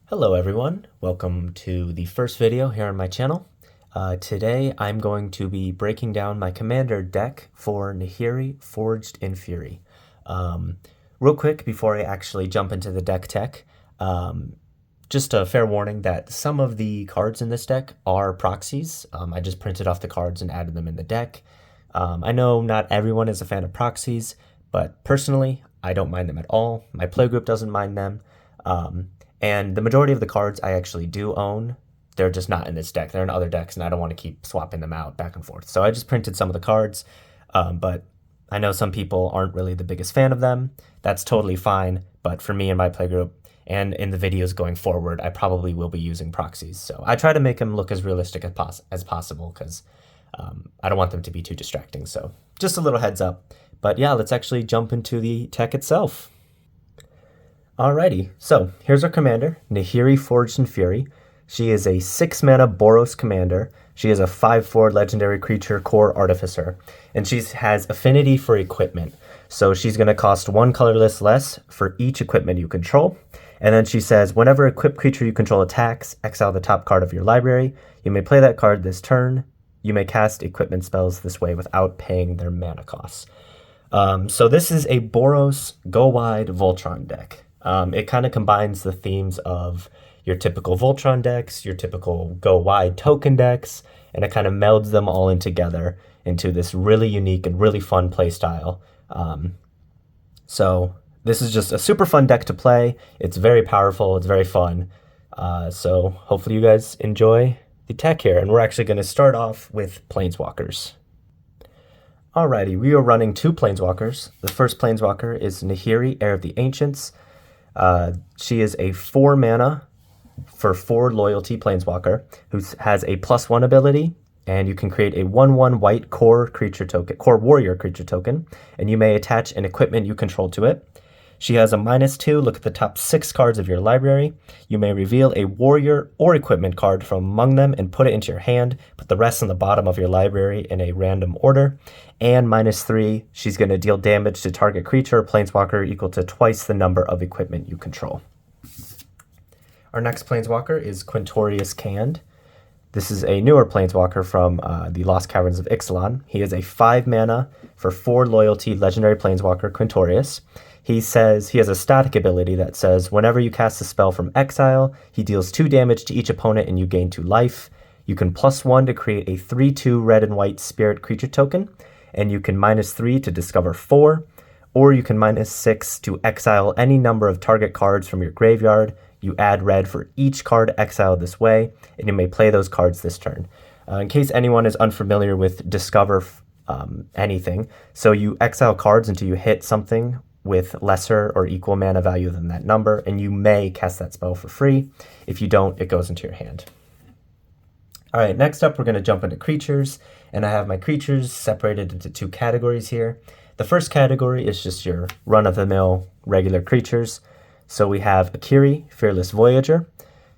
Hello everyone, welcome to the first video here on my channel. Today I'm going to be breaking down my commander deck for Nahiri Forged in Fury. Real quick before I actually jump into the deck tech, just a fair warning that some of the cards in this deck are proxies. I just printed off the cards and added them in the deck. I know not everyone is a fan of proxies, but personally I don't mind them at all. My playgroup doesn't mind them. And the majority of the cards I actually do own. They're just not in this deck. They're in other decks, and I don't want to keep swapping them out back and forth. So I just printed some of the cards, but I know some people aren't really the biggest fan of them. That's totally fine, but for me and my playgroup, and in the videos going forward, I probably will be using proxies. So I try to make them look as realistic as possible, because I don't want them to be too distracting. So just a little heads up. But yeah, let's actually jump into the tech itself. Alrighty, so here's our commander, Nahiri Forged in Fury. She is a 6-mana Boros commander. She is a 5/4 legendary creature core artificer, and she has affinity for equipment. So she's going to cost 1 colorless less for each equipment you control. And then she says, whenever equipped creature you control attacks, exile the top card of your library. You may play that card this turn. You may cast equipment spells this way without paying their mana costs. So this is a Boros Go Wide Voltron deck. It kind of combines the themes of your typical Voltron decks, your typical Go Wide token decks, and it kind of melds them all in together into this really unique and really fun playstyle. So this is just a super fun deck to play. It's very powerful. It's very fun. So hopefully you guys enjoy the tech here. And we're actually going to start off with Planeswalkers. Alrighty, we are running 2 Planeswalkers. The first Planeswalker is Nahiri, Heir of the Ancients. She is a 4-mana for 4 loyalty planeswalker who has a +1 ability, and you can create a 1/1 white core warrior creature token, and you may attach an equipment you control to it. She has a -2. Look at the top 6 cards of your library. You may reveal a warrior or equipment card from among them and put it into your hand. Put the rest on the bottom of your library in a random order. And -3, she's going to deal damage to target creature or planeswalker equal to twice the number of equipment you control. Our next planeswalker is Quintorius Cand. This is a newer planeswalker from the Lost Caverns of Ixalan. He is a 5-mana for 4 loyalty legendary planeswalker, Quintorius. He says he has a static ability that says whenever you cast a spell from exile, he deals 2 damage to each opponent and you gain 2 life. You can +1 to create a 3/2 red and white spirit creature token, and you can -3 to discover 4, or you can -6 to exile any number of target cards from your graveyard. You add red for each card exiled this way, and you may play those cards this turn. In case anyone is unfamiliar with discover anything, so you exile cards until you hit something with lesser or equal mana value than that number, and you may cast that spell for free. If you don't, it goes into your hand. All right, next up we're going to jump into creatures, and I have my creatures separated into 2 categories here. The first category is just your run-of-the-mill regular creatures. So we have Akiri, Fearless Voyager.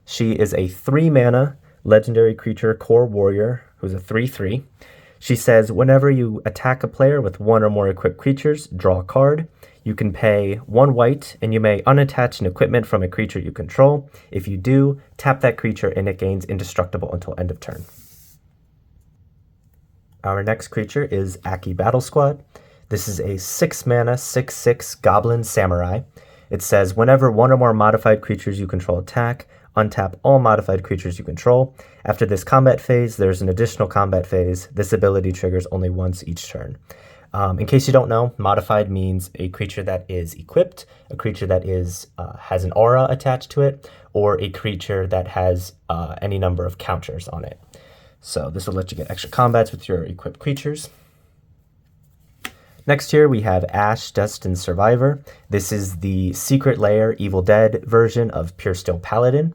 She is a 3-mana legendary creature core warrior who's a 3/3. She says whenever you attack a player with 1 or more equipped creatures, draw a card. You can pay 1 white, and you may unattach an equipment from a creature you control. If you do, tap that creature and it gains indestructible until end of turn. Our next creature is Aki Battle Squad. This is a 6-mana, 6/6 Goblin Samurai. It says whenever 1 or more modified creatures you control attack, untap all modified creatures you control. After this combat phase, there's an additional combat phase. This ability triggers only once each turn. In case you don't know, modified means a creature that is equipped, a creature that has an aura attached to it, or a creature that has any number of counters on it. So this will let you get extra combats with your equipped creatures. Next here we have Ash, Destined Survivor. This is the Secret Lair Evil Dead version of Pure Steel Paladin.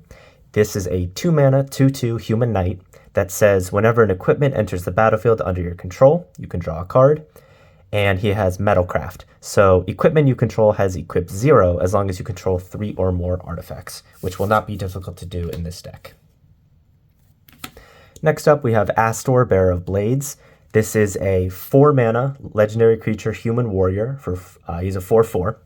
This is a 2-mana, 2/2 human knight that says whenever an equipment enters the battlefield under your control, you can draw a card. And he has Metalcraft. So equipment you control has equip 0 as long as you control 3 or more artifacts, which will not be difficult to do in this deck. Next up we have Astor, Bearer of Blades. This is a 4-mana legendary creature human warrior. He's a 4/4.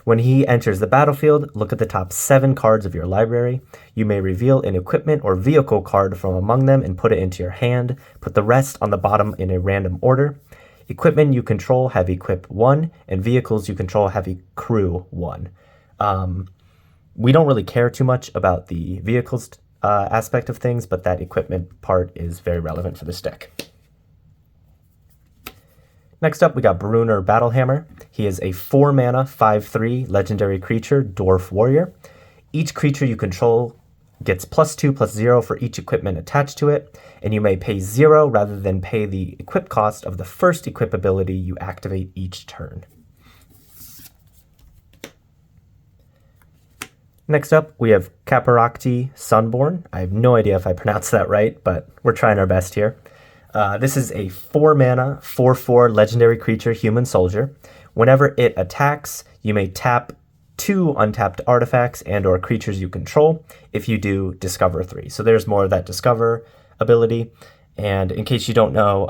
When he enters the battlefield, look at the top 7 cards of your library. You may reveal an equipment or vehicle card from among them and put it into your hand. Put the rest on the bottom in a random order. Equipment you control have equip 1, and vehicles you control have crew 1. We don't really care too much about the vehicles aspect of things, but that equipment part is very relevant for this deck. Next up, we got Brunner Battlehammer. He is a 4-mana, 5/3 legendary creature, Dwarf Warrior. Each creature you control gets +2/+0 for each equipment attached to it, and you may pay 0 rather than pay the equip cost of the first equip ability you activate each turn. Next up, we have Caparakti Sunborn. I have no idea if I pronounced that right, but we're trying our best here. This is a 4-mana, 4/4 legendary creature, human soldier. Whenever it attacks, you may tap 2 untapped artifacts and or creatures you control. If you do, discover 3. So there's more of that discover ability. And in case you don't know,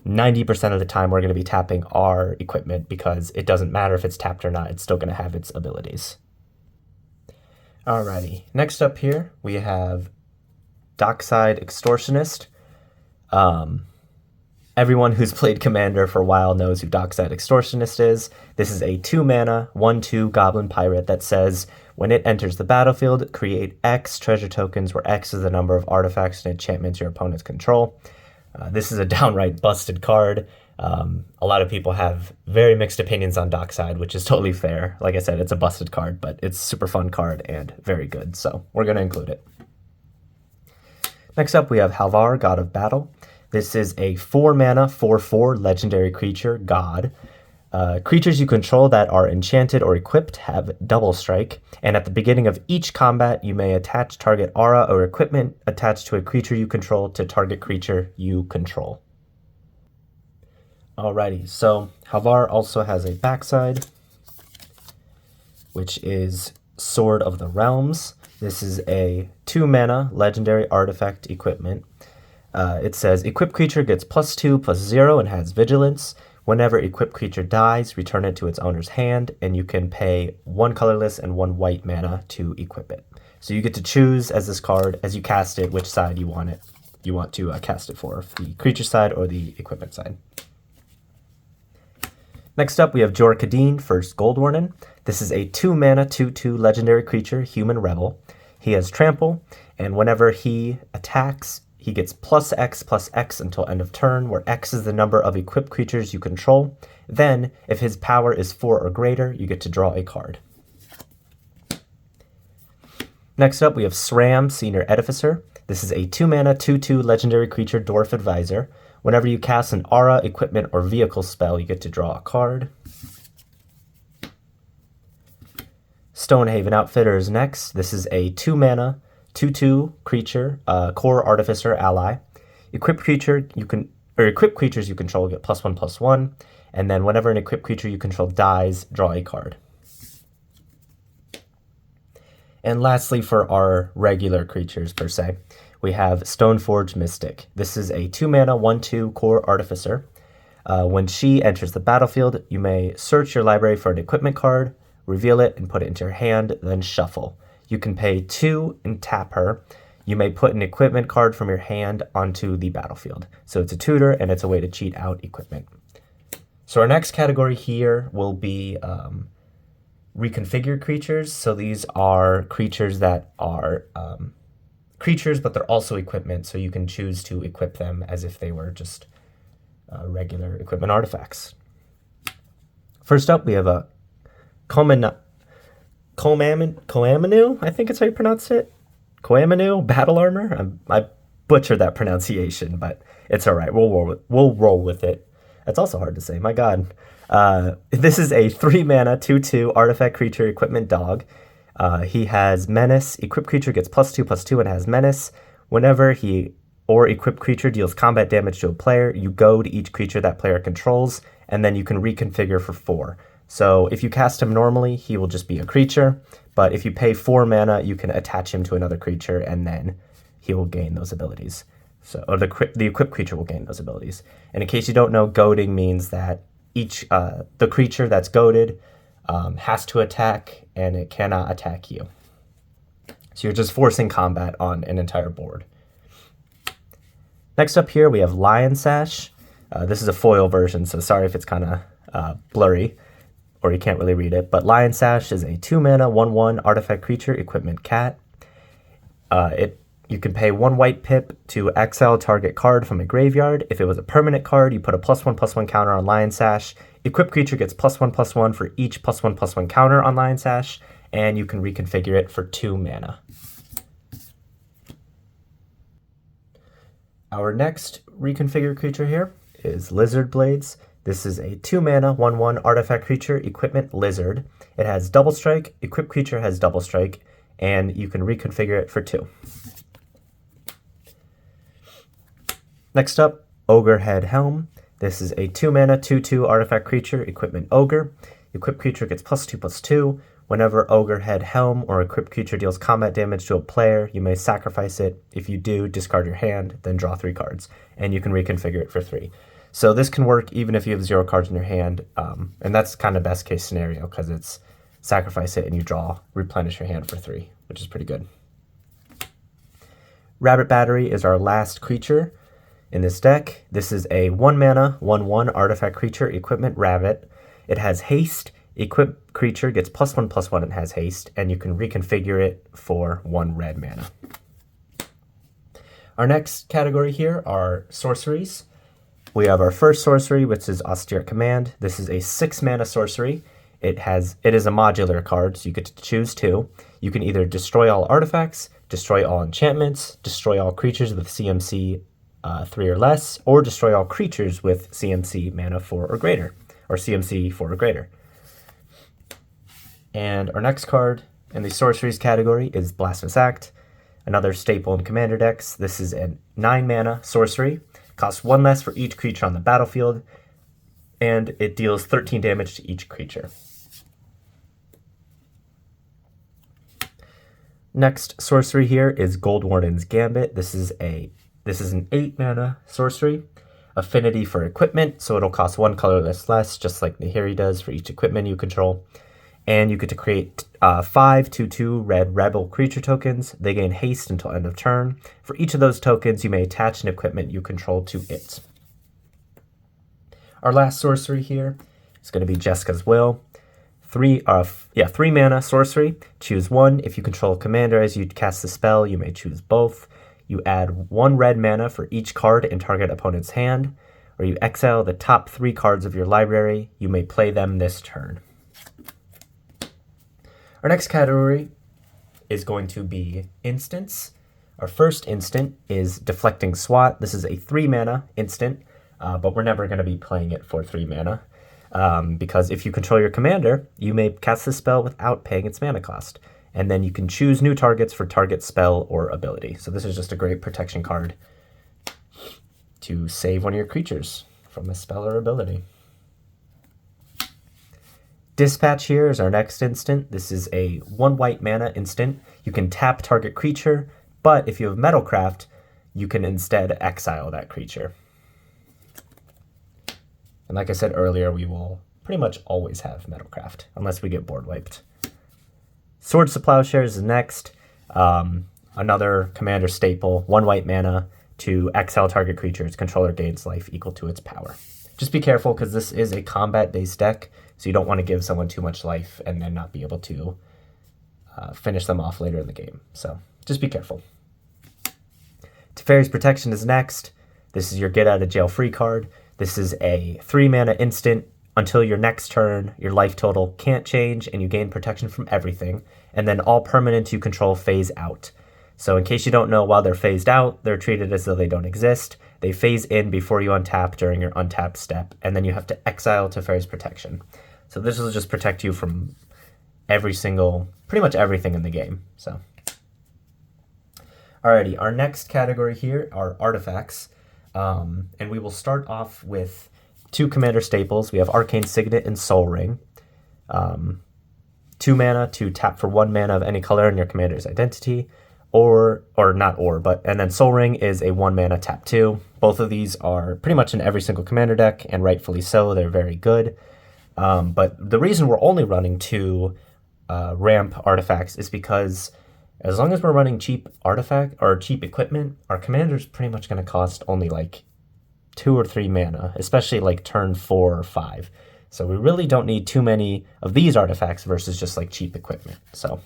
90% of the time we're going to be tapping our equipment because it doesn't matter if it's tapped or not. It's still going to have its abilities. Alrighty, next up here we have Dockside Extortionist. Everyone who's played Commander for a while knows who Dockside Extortionist is. This is a 2-mana, 1/2 Goblin Pirate that says, when it enters the battlefield, create X treasure tokens where X is the number of artifacts and enchantments your opponents control. This is a downright busted card. A lot of people have very mixed opinions on Dockside, which is totally fair. Like I said, it's a busted card, but it's a super fun card and very good, so we're going to include it. Next up, we have Halvar, God of Battle. This is a 4-mana, 4/4 legendary creature, God. Creatures you control that are enchanted or equipped have double strike, and at the beginning of each combat, you may attach target aura or equipment attached to a creature you control to target creature you control. Alrighty, so Halvar also has a backside, which is Sword of the Realms. This is a 2-mana legendary artifact equipment. It says, equipped creature gets +2/+0 and has vigilance. Whenever equipped creature dies, return it to its owner's hand, and you can pay 1 colorless and 1 white mana to equip it. So you get to choose as this card, as you cast it, which side you want to cast it for, the creature side or the equipment side. Next up, we have Jor Kadeen, First Goldwarden. This is a 2-mana, 2/2 legendary creature, Human Rebel. He has Trample, and whenever he attacks, he gets +X/+X until end of turn, where X is the number of equipped creatures you control. Then, if his power is 4 or greater, you get to draw a card. Next up, we have Sram, Senior Edificer. This is a 2-mana, 2/2 legendary creature, Dwarf Advisor. Whenever you cast an aura, equipment, or vehicle spell, you get to draw a card. Stonehaven Outfitter is next. This is a 2-mana, 2/2 creature, core artificer ally. Equipped creatures you control get +1/+1, and then whenever an equipped creature you control dies, draw a card. And lastly, for our regular creatures per se, we have Stoneforge Mystic. This is a 2-mana, 1/2 core artificer. When she enters the battlefield, you may search your library for an equipment card, reveal it, and put it into your hand, then shuffle. You can pay 2 and tap her. You may put an equipment card from your hand onto the battlefield. So it's a tutor, and it's a way to cheat out equipment. So our next category here will be reconfigured creatures. So these are creatures that are creatures, but they're also equipment, so you can choose to equip them as if they were just regular equipment artifacts. First up, we have a Koamanu, I think it's how you pronounce it. Koamanu Battle Armor. I butchered that pronunciation, but it's all right. We'll roll with it. That's also hard to say. My God. This is a 3-mana, 2/2 artifact creature equipment dog. He has Menace. Equipped creature gets +2/+2 and has Menace. Whenever he or equipped creature deals combat damage to a player, you go to each creature that player controls, and then you can reconfigure for 4. So if you cast him normally, he will just be a creature, but if you pay 4 mana, you can attach him to another creature, and then he will gain those abilities. So, or the equipped creature will gain those abilities. And in case you don't know, goading means that each the creature that's goaded has to attack, and it cannot attack you. So you're just forcing combat on an entire board. Next up here, we have Lion Sash. This is a foil version, so sorry if it's kind of blurry or you can't really read it. But Lion Sash is a 2-mana, 1/1 artifact creature equipment cat. You can pay 1 white pip to exile target card from a graveyard. If it was a permanent card, you put a +1/+1 counter on Lion Sash. Equipped creature gets +1/+1 for each +1/+1 counter on Lion Sash, and you can reconfigure it for 2 mana. Our next reconfigured creature here is Lizard Blades. This is a 2-mana, 1/1 artifact creature equipment lizard. It has double strike, equipped creature has double strike, and you can reconfigure it for 2. Next up, Ogre Head Helm. This is a 2-mana, 2/2 artifact creature equipment ogre. Equipped creature gets +2/+2. Whenever Ogre Head Helm or equipped creature deals combat damage to a player, you may sacrifice it. If you do, discard your hand, then draw 3 cards, and you can reconfigure it for 3. So this can work even if you have 0 cards in your hand, and that's kind of best case scenario because it's sacrifice it and you replenish your hand for 3, which is pretty good. Rabbit Battery is our last creature in this deck. This is a 1-mana, 1/1 artifact creature equipment rabbit. It has haste. Equipped creature gets +1/+1 and has haste, and you can reconfigure it for 1 red mana. Our next category here are sorceries. We have our first sorcery, which is Austere Command. This is a 6-mana sorcery. It is a modular card, so you get to choose 2. You can either destroy all artifacts, destroy all enchantments, destroy all creatures with CMC 3 or less, or destroy all creatures with CMC mana 4 or greater, or CMC 4 or greater. And our next card in the sorceries category is Blasphemous Act, another staple in commander decks. This is a 9-mana sorcery, costs 1 less for each creature on the battlefield, and it deals 13 damage to each creature. Next sorcery here is Goldwarden's Gambit. This is an 8-mana sorcery. Affinity for equipment, so it'll cost 1 colorless less, just like Nahiri does for each equipment you control. And you get to create 5 2/2 red rebel creature tokens. They gain haste until end of turn. For each of those tokens, you may attach an equipment you control to it. Our last sorcery here is going to be Jessica's Will. 3-mana sorcery. Choose 1. If you control a commander as you cast the spell, you may choose both. You add 1 red mana for each card in target opponent's hand, or you exile the top 3 cards of your library. You may play them this turn. Our next category is going to be instants. Our first instant is Deflecting Swat. This is a 3-mana instant, but we're never going to be playing it for 3 mana, because if you control your commander, you may cast the spell without paying its mana cost. And then you can choose new targets for target spell or ability. So this is just a great protection card to save one of your creatures from a spell or ability. Dispatch here is our next instant. This is a 1 white mana instant. You can tap target creature, but if you have Metalcraft, you can instead exile that creature. And like I said earlier, we will pretty much always have Metalcraft, unless we get board wiped. Swords to Plowshares is next. Another commander staple, 1 white mana to exile target creature. Its controller gains life equal to its power. Just be careful because this is a combat-based deck, so you don't want to give someone too much life and then not be able to finish them off later in the game. So just be careful. Teferi's Protection is next. This is your get-out-of-jail-free card. This is a 3-mana instant. Until your next turn, your life total can't change, and you gain protection from everything. And then all permanents you control phase out. So in case you don't know, while they're phased out, they're treated as though they don't exist. They phase in before you untap during your untap step, and then you have to exile Teferi's Protection. So this will just protect you from pretty much everything in the game. So, alrighty, our next category here are artifacts. And we will start off with 2 commander staples. We have Arcane Signet and Soul Ring. 2 mana to tap for 1 mana of any color in your commander's identity. And then Soul Ring is a 1 mana tap 2. Both of these are pretty much in every single commander deck, and rightfully so. They're very good. But the reason we're only running 2 ramp artifacts is because as long as we're running cheap artifact or cheap equipment, our commander's pretty much going to cost only like 2 or 3 mana, especially like turn 4 or 5. So we really don't need too many of these artifacts versus just like cheap equipment. So,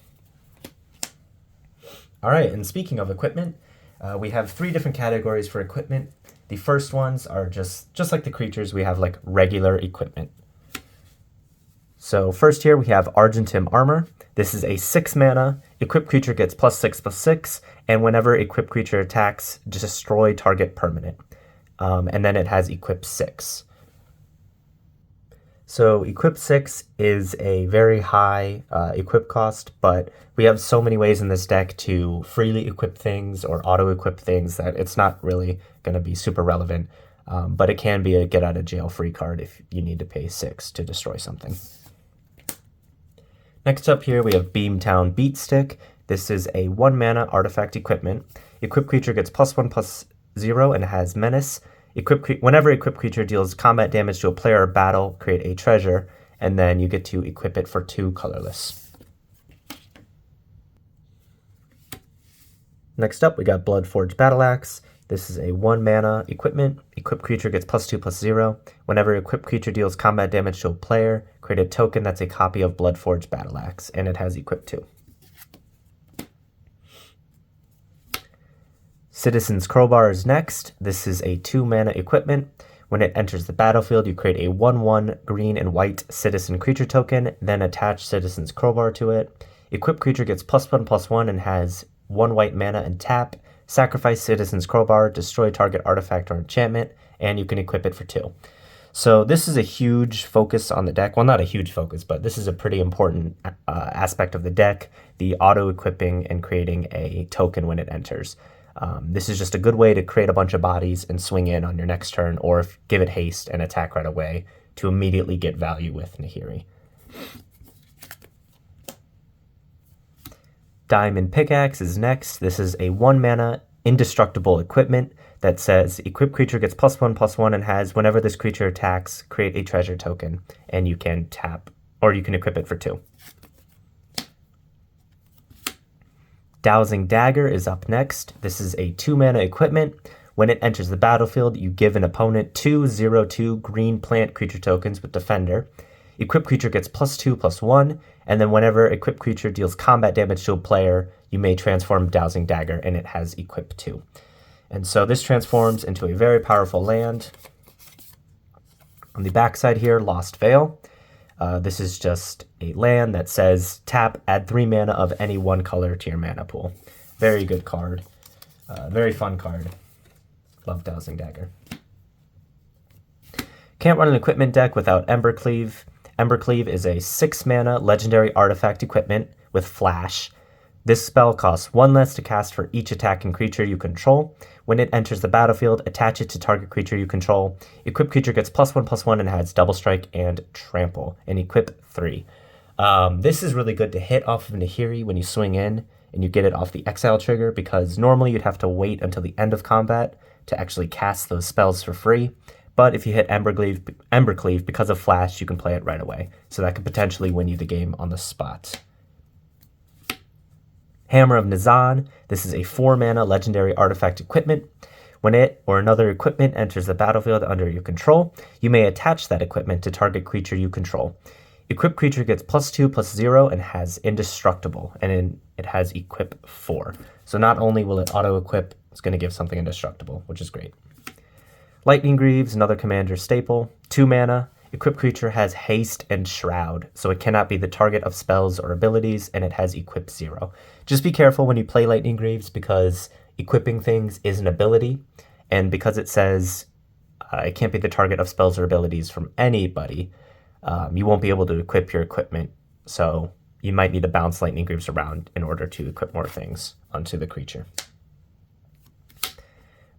all right, and speaking of equipment, we have 3 different categories for equipment. The first ones are just like the creatures, we have like regular equipment. So first here we have Argentum Armor. This is a 6 mana, equipped creature gets +6/+6, and whenever equipped creature attacks, destroy target permanent. And then it has equip 6. So equip 6 is a very high equip cost, but we have so many ways in this deck to freely equip things or auto-equip things that it's not really going to be super relevant, but it can be a get-out-of-jail-free card if you need to pay 6 to destroy something. Next up here we have Beamtown Beatstick. This is a 1 mana artifact equipment. Equipped creature gets +1/+0 and has Menace. Whenever equipped creature deals combat damage to a player or battle, create a treasure, and then you get to equip it for 2 colorless. Next up, we got Bloodforged Battleaxe. This is a 1 mana equipment. Equipped creature gets +2/+0. Whenever equipped creature deals combat damage to a player, create a token that's a copy of Bloodforged Battleaxe, and it has equip 2. Citizen's Crowbar is next. This is a 2 mana equipment. When it enters the battlefield, you create a 1/1 green and white citizen creature token, then attach Citizen's Crowbar to it. Equipped creature gets +1/+1 and has 1 white mana and tap. Sacrifice Citizen's Crowbar, destroy target artifact or enchantment, and you can equip it for 2. So this is a huge focus on the deck. Well, not a huge focus, but this is a pretty important aspect of the deck, the auto-equipping and creating a token when it enters. This is just a good way to create a bunch of bodies and swing in on your next turn, or give it haste and attack right away to immediately get value with Nahiri. Diamond Pickaxe is next. This is a 1 mana indestructible equipment that says equipped creature gets +1/+1 and has whenever this creature attacks, create a treasure token, and you can tap, or you can equip it for 2. Dowsing Dagger is up next. This is a 2 mana equipment. When it enters the battlefield, you give an opponent 2/0/2 green plant creature tokens with Defender. Equipped creature gets +2/+1, and then whenever equipped creature deals combat damage to a player, you may transform Dowsing Dagger, and it has equip 2. And so this transforms into a very powerful land. On the backside here, Lost Veil. This is just a land that says tap, add 3 mana of any 1 color to your mana pool. Very good card. Very fun card. Love Dowsing Dagger. Can't run an equipment deck without Embercleave. Embercleave is a 6 mana legendary artifact equipment with Flash. This spell costs 1 less to cast for each attacking creature you control. When it enters the battlefield, attach it to target creature you control. Equipped creature gets +1/+1 and has Double Strike and Trample, and equip 3. This is really good to hit off of Nahiri when you swing in and you get it off the exile trigger, because normally you'd have to wait until the end of combat to actually cast those spells for free. But if you hit Embercleave, because of Flash, you can play it right away. So that could potentially win you the game on the spot. Hammer of Nizan. This is a 4 mana legendary artifact equipment. When it or another equipment enters the battlefield under your control, you may attach that equipment to target creature you control. Equipped creature gets +2/+0 and has Indestructible, and it has equip 4. So not only will it auto-equip, it's going to give something indestructible, which is great. Lightning Greaves, another commander staple. 2 mana. Equipped creature has Haste and Shroud, so it cannot be the target of spells or abilities, and it has equip 0. Just be careful when you play Lightning Greaves, because equipping things is an ability, and because it says it can't be the target of spells or abilities from anybody, you won't be able to equip your equipment, so you might need to bounce Lightning Greaves around in order to equip more things onto the creature.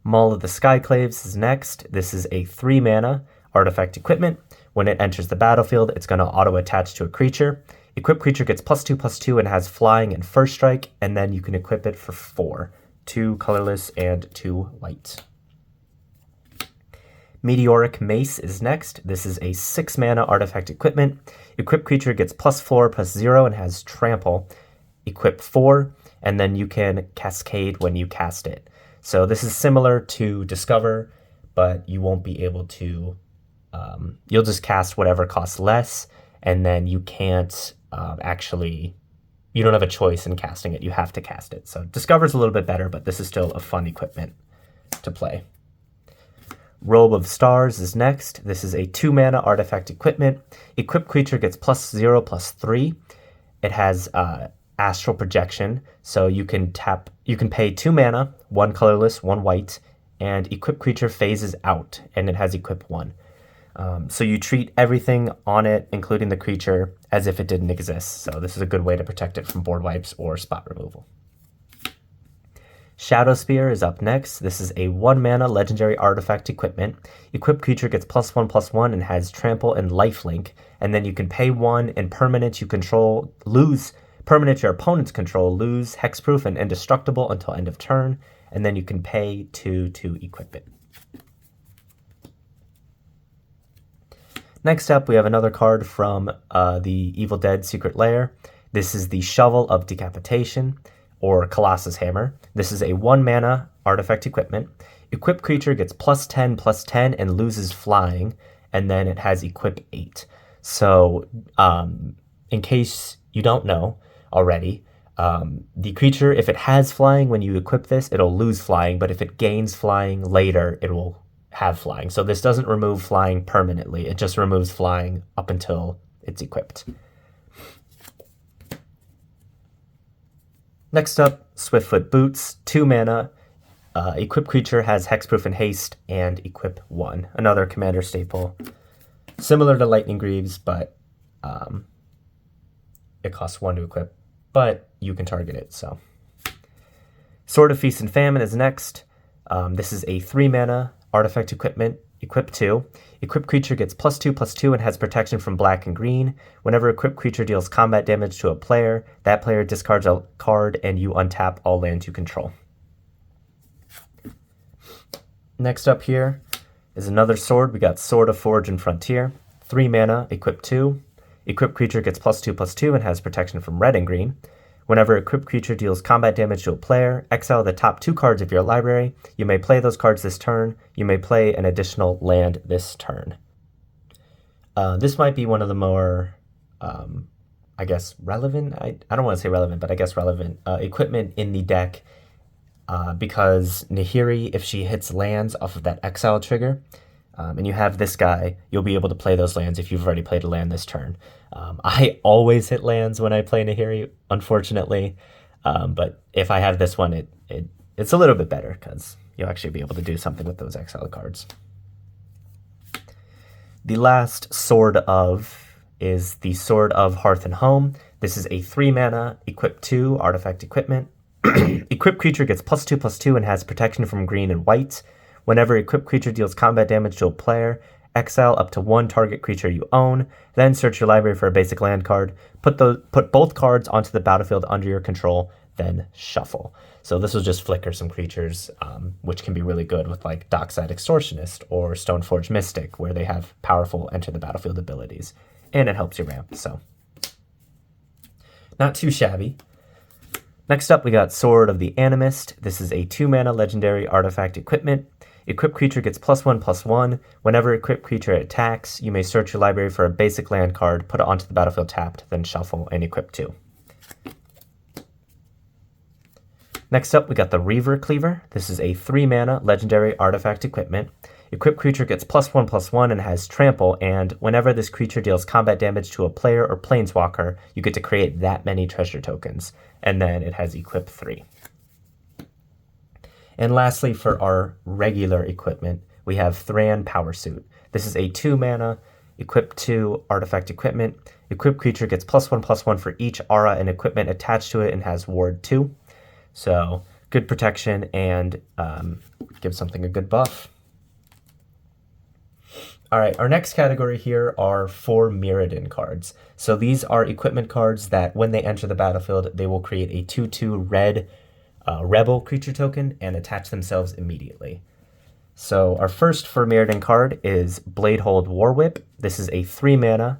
Maul of the Skyclaves is next. This is a 3 mana artifact equipment. When it enters the battlefield, it's going to auto-attach to a creature. Equipped creature gets +2/+2 and has Flying and First Strike, and then you can equip it for 4. 2 colorless and 2 white. Meteoric Mace is next. This is a 6 mana artifact equipment. Equipped creature gets +4/+0 and has trample. Equip 4, and then you can cascade when you cast it. So this is similar to Discover, but you won't be able to, you'll just cast whatever costs less, and then you can't you don't have a choice in casting it. You have to cast it. So Discover's a little bit better, but this is still a fun equipment to play. Robe of Stars is next. This is a 2 mana artifact equipment. Equipped creature gets +0/+3. It has Astral Projection, so you can pay 2 mana, 1 colorless, 1 white, and equipped creature phases out, and it has equip 1. So you treat everything on it, including the creature, as if it didn't exist. So this is a good way to protect it from board wipes or spot removal. Shadow Spear is up next. This is a 1 mana legendary artifact equipment. Equipped creature gets +1/+1 and has trample and lifelink. And then you can pay 1 and permanent you control, lose permanent your opponents control, lose hexproof and indestructible until end of turn. And then you can pay 2 to equip it. Next up, we have another card from the Evil Dead Secret Lair. This is the Shovel of Decapitation, or Colossus Hammer. This is a 1 mana artifact equipment. Equipped creature gets +10/+10 and loses flying, and then it has equip 8. So in case you don't know already, the creature, if it has flying when you equip this, it'll lose flying, but if it gains flying later, it will have flying. So this doesn't remove flying permanently. It just removes flying up until it's equipped. Next up, Swiftfoot Boots, 2 mana. Equipped creature has hexproof and haste, and equip 1. Another commander staple. Similar to Lightning Greaves, but it costs 1 to equip, but you can target it, so. Sword of Feast and Famine is next. This is a 3 mana artifact equipment. Equip 2. Equipped creature gets +2/+2 and has protection from black and green. Whenever equipped creature deals combat damage to a player, that player discards a card and you untap all lands you control. Next up here is another sword. We got Sword of Forge and Frontier. 3 mana, equip 2. Equipped creature gets +2/+2 and has protection from red and green. Whenever equipped creature deals combat damage to a player, exile the top 2 cards of your library. You may play those cards this turn. You may play an additional land this turn. This might be one of the more, I guess, relevant, I don't want to say relevant, but I guess relevant equipment in the deck because Nahiri, if she hits lands off of that exile trigger, and you have this guy, you'll be able to play those lands if you've already played a land this turn. I always hit lands when I play Nahiri, unfortunately, but if I have this one, it's a little bit better because you'll actually be able to do something with those exile cards. The last Sword of is the Sword of Hearth and Home. This is a 3 mana, equip 2 artifact equipment. Equipped creature gets +2/+2 and has protection from green and white. Whenever equipped creature deals combat damage to a player, exile up to 1 target creature you own, then search your library for a basic land card, put both cards onto the battlefield under your control, then shuffle. So this will just flicker some creatures, which can be really good with like Dockside Extortionist or Stoneforge Mystic, where they have powerful enter the battlefield abilities, and it helps you ramp, so. Not too shabby. Next up, we got Sword of the Animist. This is a 2 mana legendary artifact equipment. Equipped creature gets +1/+1. Whenever equipped creature attacks, you may search your library for a basic land card, put it onto the battlefield tapped, then shuffle and equip 2. Next up, we got the Reaver Cleaver. This is a 3 mana legendary artifact equipment. Equipped creature gets +1/+1 and has trample, and whenever this creature deals combat damage to a player or planeswalker, you get to create that many treasure tokens, and then it has equip 3. And lastly, for our regular equipment, we have Thran Power Suit. This is a 2 mana, equip 2 artifact equipment. Equipped creature gets +1/+1 for each aura and equipment attached to it and has ward 2. So good protection and gives something a good buff. All right, our next category here are 4 Mirrodin cards. So these are equipment cards that when they enter the battlefield, they will create a 2/2 red rebel creature token and attach themselves immediately. So our first for Mirrodin card is Bladehold Warwhip. This is a 3 mana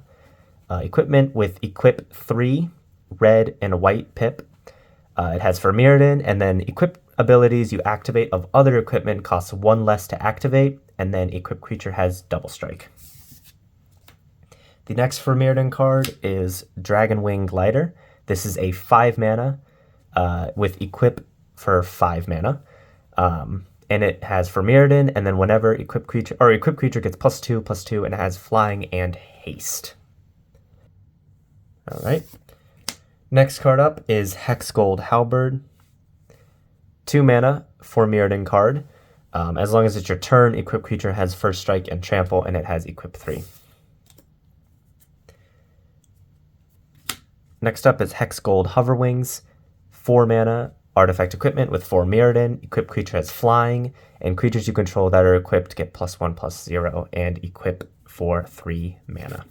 equipment with equip 3, red and a white pip. It has for Mirrodin, and then equip abilities you activate of other equipment costs 1 less to activate, and then equip creature has double strike. The next for Mirrodin card is Dragonwing Glider. This is a 5 mana with equip for 5 mana. And it has for Mirrodin, and then whenever equip creature gets +2/+2, and it has flying and haste. All right. Next card up is Hexgold Halberd. 2 mana for Mirrodin card. As long as it's your turn, equip creature has first strike and trample, and it has equip 3. Next up is Hexgold Hoverwings. 4 mana artifact equipment with 4 Mirrodin. Equip creature has flying, and creatures you control that are equipped get +1/+0 and equip for 3 mana.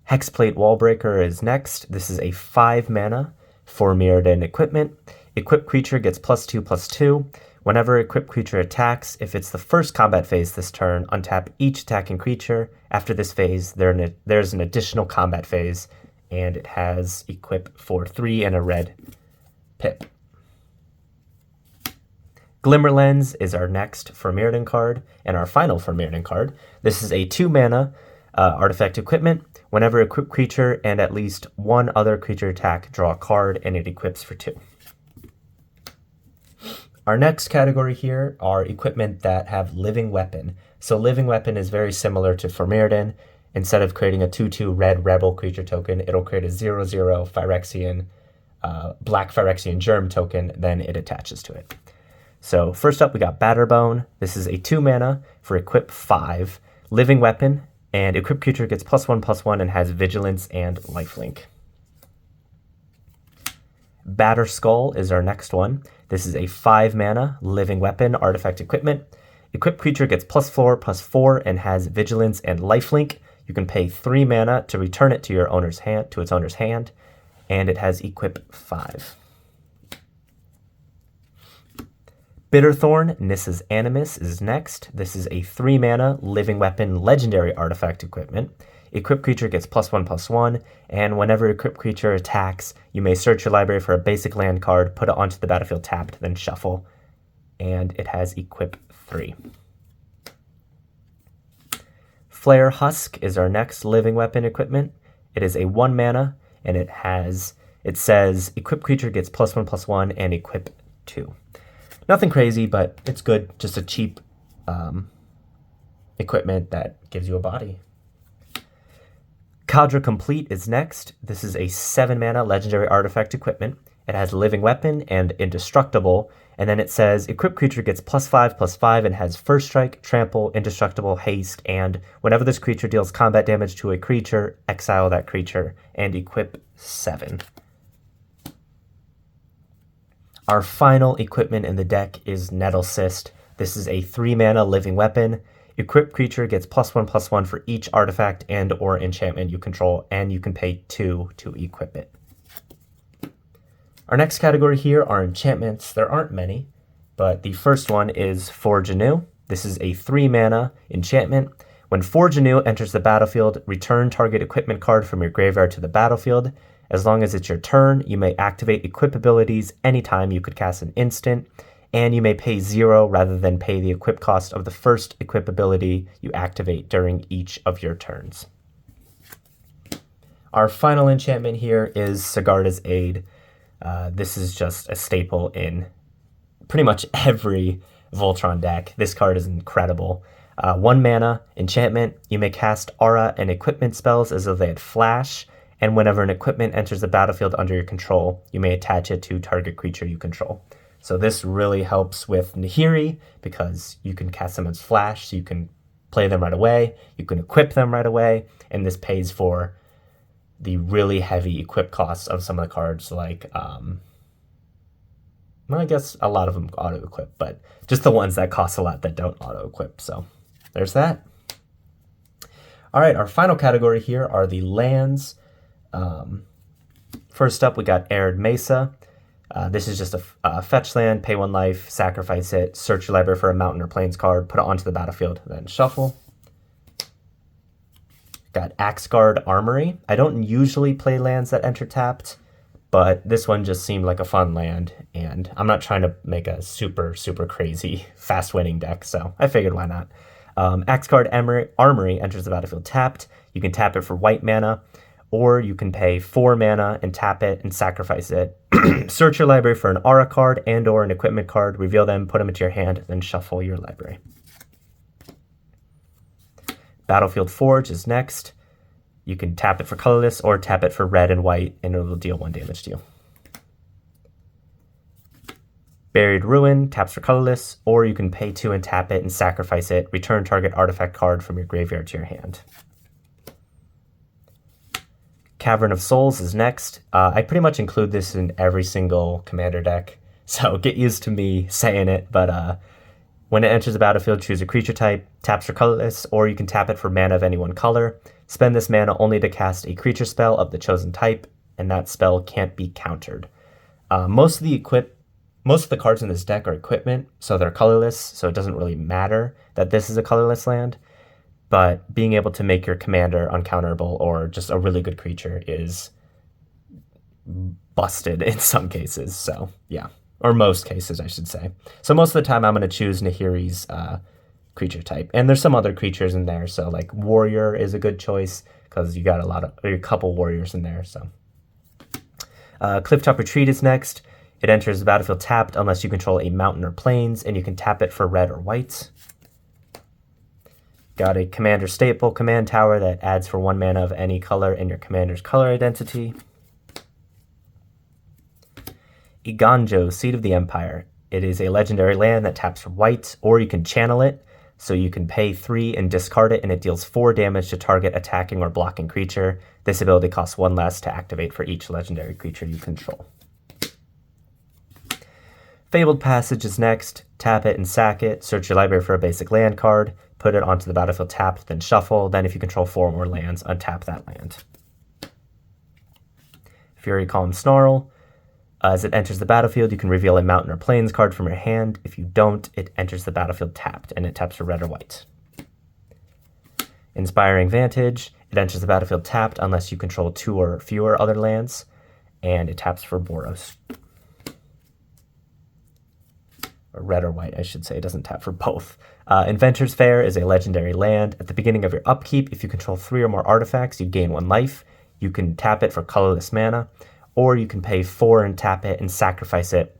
Hexplate Wallbreaker is next. This is a 5 mana for Mirrodin equipment. Equip creature gets +2/+2. Whenever equipped creature attacks, if it's the first combat phase this turn, untap each attacking creature. After this phase, there's an additional combat phase, and it has equip for 3 and a red pip. Glimmerlens is our next for Mirrodin card, and our final for Mirrodin card. This is a 2 mana artifact equipment. Whenever equipped creature and at least one other creature attack, draw a card, and it equips for 2. Our next category here are equipment that have Living Weapon. So Living Weapon is very similar to for Mirrodin. Instead of creating a 2/2 red rebel creature token, it'll create a 0/0 Phyrexian, black Phyrexian germ token, then it attaches to it. So first up, we got Batterbone. This is a 2 mana for equip 5, Living Weapon, and equipped creature gets +1/+1 and has vigilance and lifelink. Batterskull is our next one. This is a 5 mana Living Weapon artifact equipment. Equipped creature gets +4/+4 and has vigilance and lifelink. You can pay 3 mana to return it to its owner's hand, and it has equip 5. Bitterthorn, Nissa's Animus is next. This is a 3 mana Living Weapon legendary artifact equipment. Equipped creature gets +1/+1, and whenever equipped creature attacks, you may search your library for a basic land card, put it onto the battlefield tapped, then shuffle, and it has equip 3. Flare Husk is our next Living Weapon equipment. It is a 1 mana, and it says equipped creature gets +1/+1 and equip 2. Nothing crazy, but it's good. Just a cheap equipment that gives you a body. Kadra Complete is next. This is a 7 mana legendary artifact equipment. It has Living Weapon and Indestructible, and then it says equipped creature gets +5/+5 and has first strike, trample, indestructible, haste, and whenever this creature deals combat damage to a creature, exile that creature, and equip 7. Our final equipment in the deck is Nettle Cyst. This is a 3 mana Living Weapon. Equipped creature gets +1/+1 for each artifact and or enchantment you control, and you can pay 2 to equip it. Our next category here are enchantments. There aren't many, but the first one is Forge Anew. This is a 3 mana enchantment. When Forge Anew enters the battlefield, return target equipment card from your graveyard to the battlefield. As long as it's your turn, you may activate equip abilities anytime you could cast an instant, and you may pay 0 rather than pay the equip cost of the first equip ability you activate during each of your turns. Our final enchantment here is Sigarda's Aid. This is just a staple in pretty much every Voltron deck. This card is incredible. 1 mana enchantment. You may cast aura and equipment spells as though they had flash, and whenever an equipment enters the battlefield under your control, you may attach it to target creature you control. So this really helps with Nahiri because you can cast them as flash, so you can play them right away, you can equip them right away, and this pays for the really heavy equip costs of some of the cards like, well, I guess a lot of them auto-equip, but just the ones that cost a lot that don't auto-equip. So there's that. All right, our final category here are the lands. First up, we got Arid Mesa. This is just a fetch land, pay 1 life, sacrifice it, search your library for a mountain or plains card, put it onto the battlefield, then shuffle. Got Axguard Armory. I don't usually play lands that enter tapped, but this one just seemed like a fun land, and I'm not trying to make a super crazy fast winning deck, so I figured why not. Axguard Armory enters the battlefield tapped. You can tap it for white mana, or you can pay 4 mana and tap it and sacrifice it. Search your library for an aura card and or an equipment card, reveal them, put them into your hand, then shuffle your library. Battlefield Forge is next. You can tap it for colorless or tap it for red and white, and it will deal 1 damage to you. Buried Ruin taps for colorless, or you can pay 2 and tap it and sacrifice it. Return target artifact card from your graveyard to your hand. Cavern of Souls is next. I pretty much include this in every single commander deck, so get used to me saying it, but when it enters the battlefield, choose a creature type, taps for colorless, or you can tap it for mana of any one color. Spend this mana only to cast a creature spell of the chosen type, and that spell can't be countered. Most of the cards in this deck are equipment, so they're colorless, so it doesn't really matter that this is a colorless land. But being able to make your commander uncounterable or just a really good creature is busted in some cases, so yeah. Or most cases, I should say. So most of the time I'm going to choose Nahiri's creature type. And there's some other creatures in there, so like Warrior is a good choice because you got a couple Warriors in there, so. Clifftop Retreat is next. It enters the battlefield tapped unless you control a mountain or plains, and you can tap it for red or white. Got a Commander Staple Command Tower that adds for 1 mana of any color in your commander's color identity. Iganjo, Seed of the Empire. It is a legendary land that taps for white, or you can channel it, so you can pay 3 and discard it, and it deals 4 damage to target attacking or blocking creature. This ability costs 1 less to activate for each legendary creature you control. Fabled Passage is next. Tap it and sack it. Search your library for a basic land card. Put it onto the battlefield tapped, then shuffle. Then if you control 4 or more lands, untap that land. Fury Calm Snarl. As it enters the battlefield, you can reveal a mountain or plains card from your hand. If you don't, it enters the battlefield tapped, and it taps for red or white. Inspiring Vantage. It enters the battlefield tapped unless you control 2 or fewer other lands, and it taps for Boros. Or red or white, I should say. It doesn't tap for both. Inventor's Fair is a legendary land. At the beginning of your upkeep, if you control 3 or more artifacts, you gain 1 life. You can tap it for colorless mana, or you can pay 4 and tap it and sacrifice it.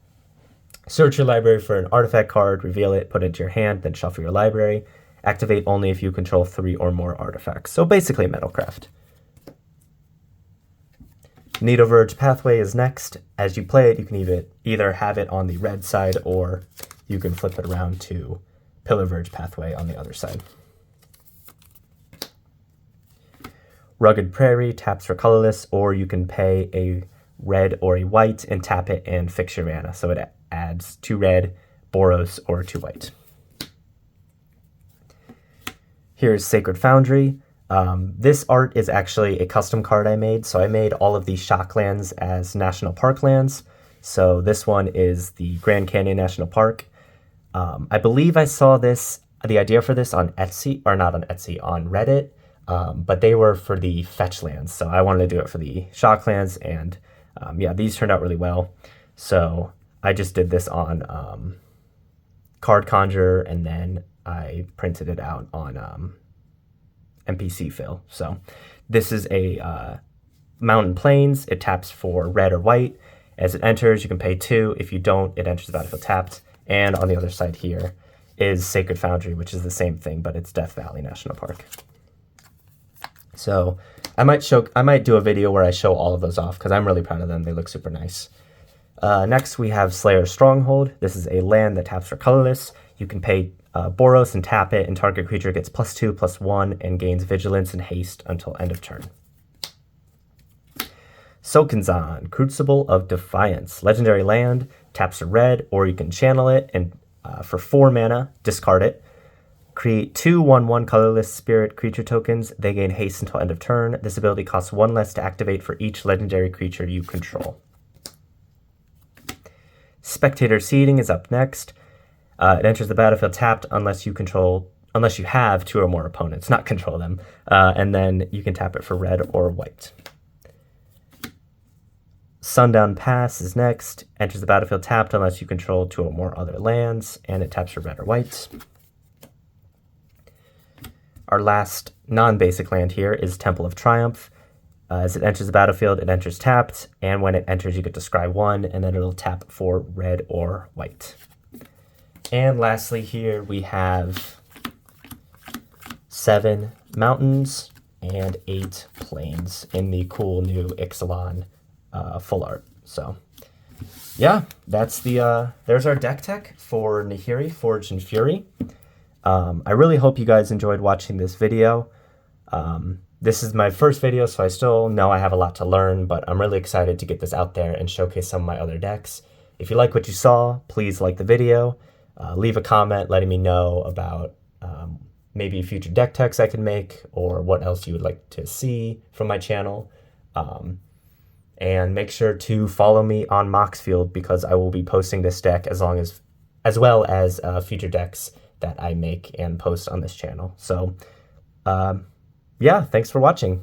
Search your library for an artifact card, reveal it, put it into your hand, then shuffle your library. Activate only if you control 3 or more artifacts. So basically Metalcraft. Needleverge Pathway is next. As you play it, you can either have it on the red side, or you can flip it around to Pillarverge Pathway on the other side. Rugged Prairie taps for colorless, or you can pay a red or a white and tap it and fix your mana. So it adds 2 red, Boros, or 2 white. Here's Sacred Foundry. This art is actually a custom card I made. So I made all of these Shocklands as National Park lands. So this one is the Grand Canyon National Park. I believe I saw the idea for this on Etsy, or not on Etsy, on Reddit. But they were for the fetch lands. So I wanted to do it for the Shocklands, and yeah, these turned out really well. So I just did this on Card Conjurer, and then I printed it out on NPC Fill. So this is a Mountain Plains. It taps for red or white. As it enters, you can pay 2. If you don't, it enters the battlefield tapped. And on the other side here is Sacred Foundry, which is the same thing, but it's Death Valley National Park. So I might do a video where I show all of those off because I'm really proud of them. They look super nice. Next, we have Slayer's Stronghold. This is a land that taps for colorless. You can pay Boros and tap it, and target creature gets +2/+1 and gains vigilance and haste until end of turn. Sokenzan, Crucible of Defiance. Legendary land, taps for red, or you can channel it, and for 4 mana, discard it. Create 2 1/1 colorless spirit creature tokens. They gain haste until end of turn. This ability costs 1 less to activate for each legendary creature you control. Spectator Seeding is up next. It enters the battlefield tapped unless you have 2 or more opponents, not control them. And then you can tap it for red or white. Sundown Pass is next. Enters the battlefield tapped unless you control 2 or more other lands, and it taps for red or white. Our last non-basic land here is Temple of Triumph. As it enters the battlefield, it enters tapped, and when it enters, you get to scry 1, and then it'll tap for red or white. And lastly here, we have 7 mountains and 8 plains in the cool new Ixalan full art. So yeah, that's there's our deck tech for Nahiri, Forged in Fury. I really hope you guys enjoyed watching this video. This is my first video, so I still know I have a lot to learn, but I'm really excited to get this out there and showcase some of my other decks. If you like what you saw, please like the video. Leave a comment letting me know about maybe future deck techs I can make, or what else you would like to see from my channel. And make sure to follow me on Moxfield, because I will be posting this deck as well as future decks that I make and post on this channel. So yeah, thanks for watching.